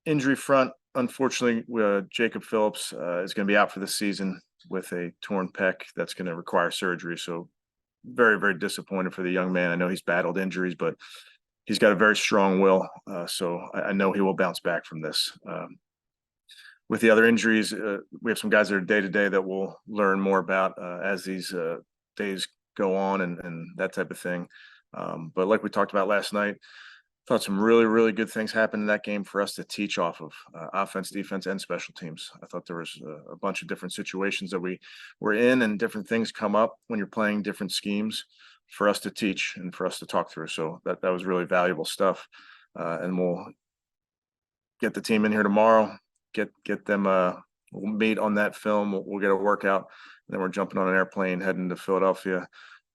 injury front, unfortunately, Jacob Phillips is going to be out for the season with a torn pec that's going to require surgery. So very, very disappointed for the young man. I know he's battled injuries, but he's got a very strong will. So I know he will bounce back from this. With the other injuries, we have some guys that are day-to-day that we'll learn more about as these days go on and that type of thing. But like we talked about last night, thought some really, really good things happened in that game for us to teach off of offense, defense, and special teams. I thought there was a bunch of different situations that we were in and different things come up when you're playing different schemes for us to teach and for us to talk through. So that was really valuable stuff. And we'll get the team in here tomorrow, get them we'll meet on that film. We'll get a workout, and then we're jumping on an airplane heading to Philadelphia,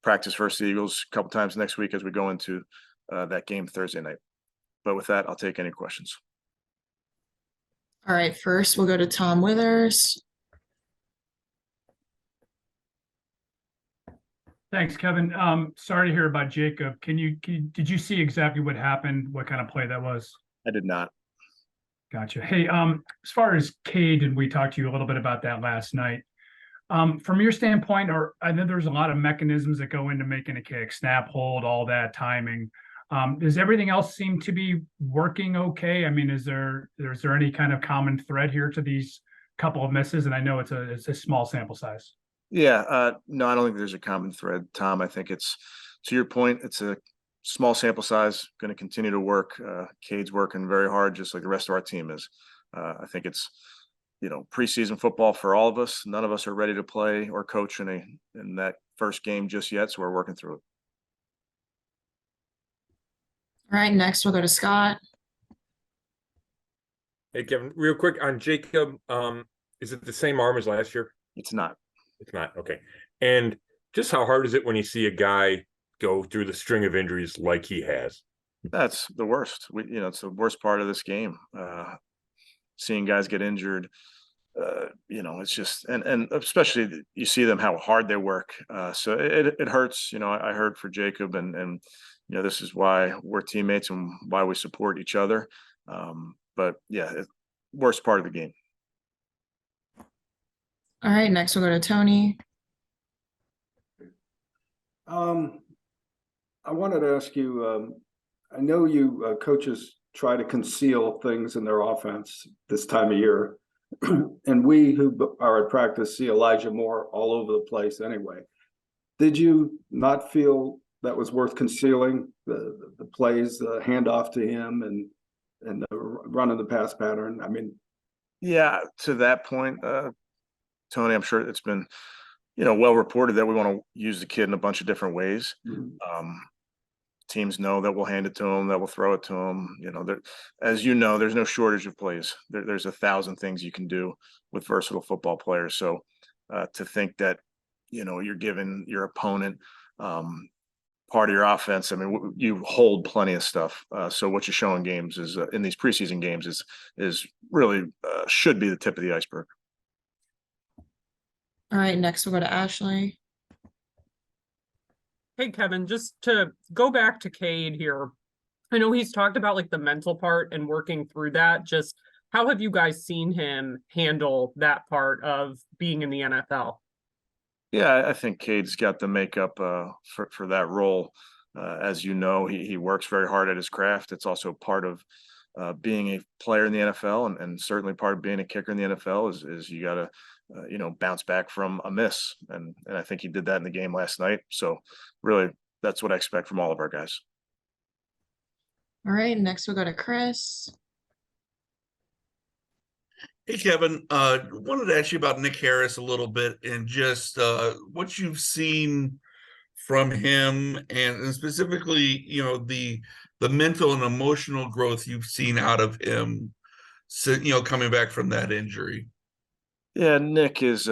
practice versus the Eagles a couple times next week as we go into that game Thursday night. But with that, I'll take any questions. All right, first we'll go to Tom Withers. Thanks, Kevin. Sorry to hear about Jacob. Did you see exactly what happened? What kind of play that was? I did not. Gotcha. Hey, as far as Cade, and we talked to you a little bit about that last night. From your standpoint, or I know there's a lot of mechanisms that go into making a kick, snap, hold, all that timing. Does everything else seem to be working okay? I mean, is there any kind of common thread here to these couple of misses? And I know it's a small sample size. Yeah, no, I don't think there's a common thread, Tom. I think it's, to your point, it's a small sample size, going to continue to work. Cade's working very hard, just like the rest of our team is. I think it's, preseason football for all of us. None of us are ready to play or coach in that first game just yet, so we're working through it. All right, next we'll go to Scott. Hey, Kevin, real quick on Jacob. Is it the same arm as last year? It's not. It's not. Okay. And just how hard is it when you see a guy go through the string of injuries like he has? That's the worst. It's the worst part of this game. Seeing guys get injured, it's just, and especially you see them, how hard they work. So it hurts. I heard for Jacob and this is why we're teammates and why we support each other. But yeah, worst part of the game. All right, next we'll go to Tony. I wanted to ask you, I know you coaches try to conceal things in their offense this time of year. And we who are at practice see Elijah Moore all over the place anyway. Did you not feel that was worth concealing, the plays, the handoff to him and the run of the pass pattern? I mean, yeah, to that point, Tony, I'm sure it's been, well reported that we want to use the kid in a bunch of different ways. Mm-hmm. Teams know that we'll hand it to him, that we'll throw it to him. As there's no shortage of plays. There's 1,000 things you can do with versatile football players. So to think that, you're giving your opponent part of your offense, I mean, you hold plenty of stuff. So what you show in games is in these preseason games is really should be the tip of the iceberg. All right, next we'll go to Ashley. Hey, Kevin, just to go back to Cade here, I know he's talked about like the mental part and working through that. Just how have you guys seen him handle that part of being in the NFL? Yeah, I think Cade's got the makeup for that role. As you know, he works very hard at his craft. It's also part of being a player in the NFL, and certainly part of being a kicker in the NFL is you got to bounce back from a miss. And I think he did that in the game last night. So really, that's what I expect from all of our guys. All right, next we'll go to Chris. Hey, Kevin, wanted to ask you about Nick Harris a little bit and just what you've seen from him and specifically, the mental and emotional growth you've seen out of him, coming back from that injury. Yeah, Nick is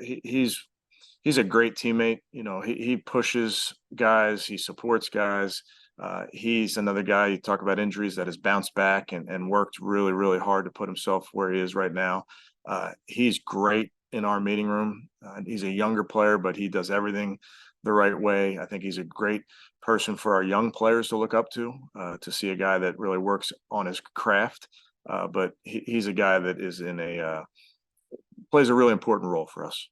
he's a great teammate. He pushes guys, he supports guys. He's another guy, you talk about injuries, that has bounced back and worked really, really hard to put himself where he is right now. He's great in our meeting room. He's a younger player, but he does everything the right way. I think he's a great person for our young players to look up to see a guy that really works on his craft. but he's a guy that is plays a really important role for us.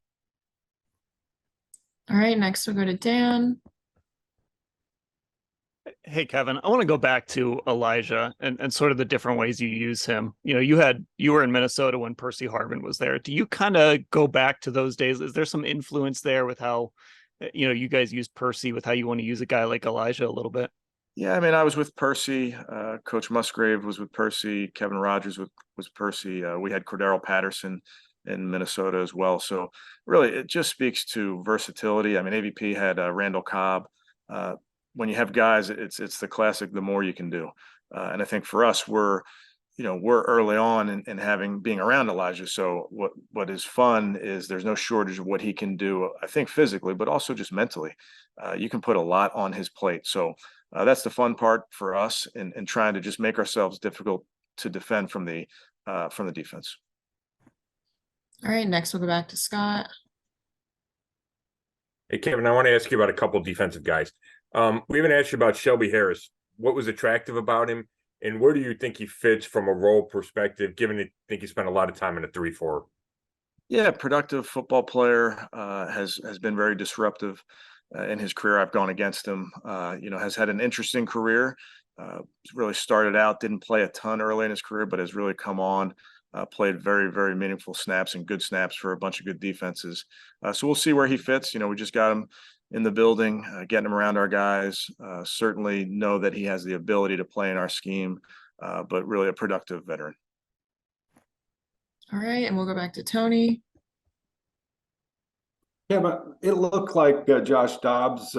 All right, next we'll go to Dan. Hey, Kevin, I want to go back to Elijah and sort of the different ways you use him. You know, you were in Minnesota when Percy Harvin was there. Do you kind of go back to those days? Is there some influence there with how, you guys use Percy with how you want to use a guy like Elijah a little bit? Yeah, I mean, I was with Percy. Coach Musgrave was with Percy. Kevin Rogers was Percy. We had Cordero Patterson in Minnesota as well. So really, it just speaks to versatility. I mean, AVP had Randall Cobb. When you have guys, it's the classic. The more you can do, and I think for us, we're early on in being around Elijah. So what is fun is there's no shortage of what he can do. I think physically, but also just mentally, you can put a lot on his plate. So that's the fun part for us in trying to just make ourselves difficult to defend from the defense. All right, next we'll go back to Scott. Hey, Kevin, I want to ask you about a couple defensive guys. We haven't asked you about Shelby Harris. What was attractive about him, and where do you think he fits from a role perspective, given I think he spent a lot of time in a 3-4? Yeah, productive football player, has been very disruptive in his career. I've gone against him. Has had an interesting career. Really started out, didn't play a ton early in his career, but has really come on. Played very, very meaningful snaps and good snaps for a bunch of good defenses. So we'll see where he fits. We just got him in the building, getting him around our guys. Certainly know that he has the ability to play in our scheme, but really a productive veteran. All right, and we'll go back to Tony. Yeah, but it looked like Josh Dobbs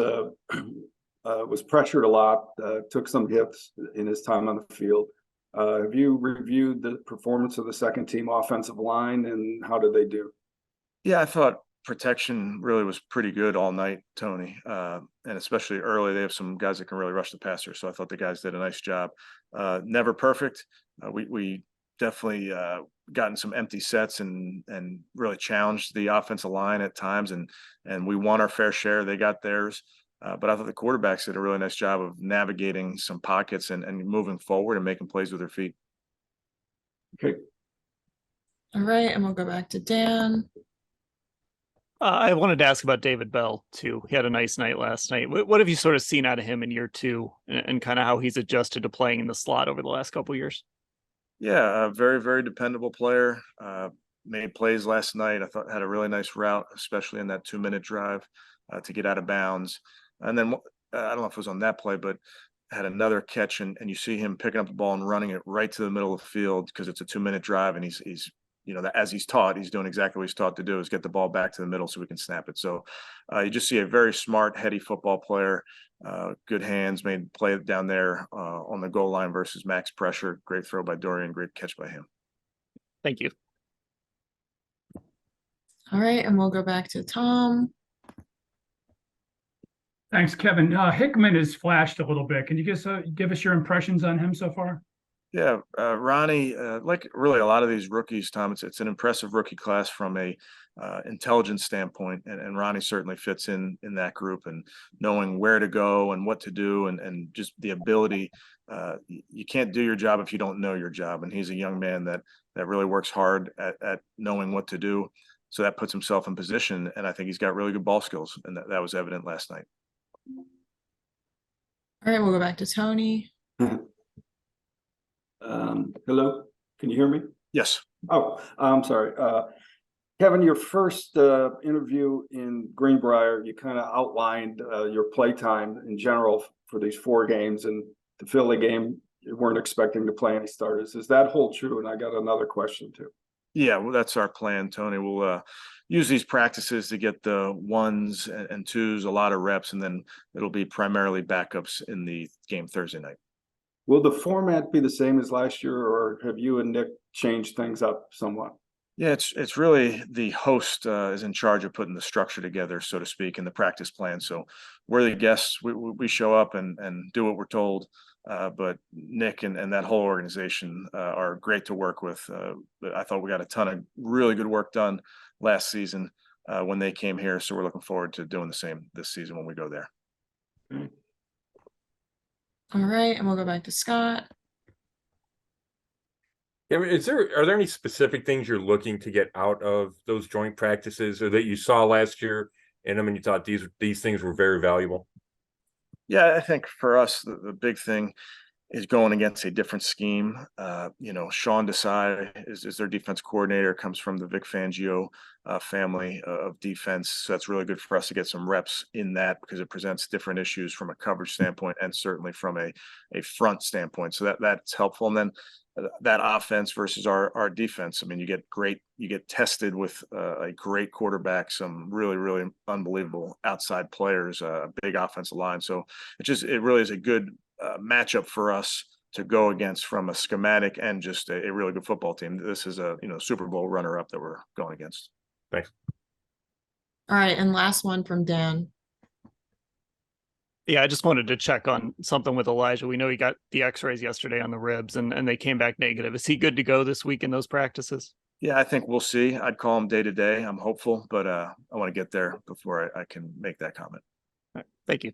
was pressured a lot, took some hits in his time on the field. Have you reviewed the performance of the second team offensive line, and how did they do? Yeah, I thought protection really was pretty good all night, Tony, and especially early. They have some guys that can really rush the passer, so I thought the guys did a nice job. Never perfect. We definitely gotten some empty sets and really challenged the offensive line at times, and we won our fair share. They got theirs. But I thought the quarterbacks did a really nice job of navigating some pockets and moving forward and making plays with their feet. Okay. All right, and we'll go back to Dan. I wanted to ask about David Bell too. He had a nice night last night. What have you sort of seen out of him in year two, and kind of how he's adjusted to playing in the slot over the last couple of years? Yeah, a very, very dependable player. Made plays last night. I thought had a really nice route, especially in that 2-minute drive to get out of bounds. And then I don't know if it was on that play, but had another catch, and you see him picking up the ball and running it right to the middle of the field because it's a 2-minute drive, and he's as he's taught, he's doing exactly what he's taught to do, is get the ball back to the middle so we can snap it. So you just see a very smart, heady football player, good hands, made play down there on the goal line versus max pressure. Great throw by Dorian, great catch by him. Thank you. All right, and we'll go back to Tom. Thanks, Kevin. Hickman has flashed a little bit. Can you give us your impressions on him so far? Yeah, Ronnie, like really a lot of these rookies, Tom, it's an impressive rookie class from a intelligence standpoint, and Ronnie certainly fits in that group, and knowing where to go and what to do, and just the ability. You can't do your job if you don't know your job, and he's a young man that really works hard at knowing what to do. So that puts himself in position, and I think he's got really good ball skills, and that was evident last night. All right, we'll go back to Tony. Hello, can you hear me? Yes. Oh, I'm sorry. Kevin, your first interview in Greenbrier, you kind of outlined your play time in general for these 4 games, and the Philly game, you weren't expecting to play any starters. Does that hold true? And I got another question too. Yeah, well, that's our plan, Tony. We'll use these practices to get the 1s and 2s, a lot of reps, and then it'll be primarily backups in the game Thursday night. Will the format be the same as last year, or have you and Nick changed things up somewhat? Yeah, it's really the host is in charge of putting the structure together, so to speak, in the practice plan. So we're the guests. We show up and do what we're told. But Nick and that whole organization are great to work with. But I thought we got a ton of really good work done last season when they came here. So we're looking forward to doing the same this season when we go there. All right, and we'll go back to Scott. I mean, are there any specific things you're looking to get out of those joint practices or that you saw last year in them and you thought these things were very valuable? Yeah, I think for us, the big thing is going against a different scheme. Sean Desai is their defense coordinator, comes from the Vic Fangio family of defense. So that's really good for us to get some reps in that because it presents different issues from a coverage standpoint and certainly from a front standpoint. So that's helpful. And then that offense versus our defense. I mean, you get tested with a great quarterback, some really, really unbelievable outside players, a big offensive line. So it really is a good matchup for us to go against from a schematic and just a really good football team. This is a Super Bowl runner-up that we're going against. Thanks. All right, and last one from Dan. Yeah, I just wanted to check on something with Elijah. We know he got the x-rays yesterday on the ribs and they came back negative. Is he good to go this week in those practices? Yeah, I think we'll see. I'd call him day to day. I'm hopeful, but I want to get there before I can make that comment. All right, thank you.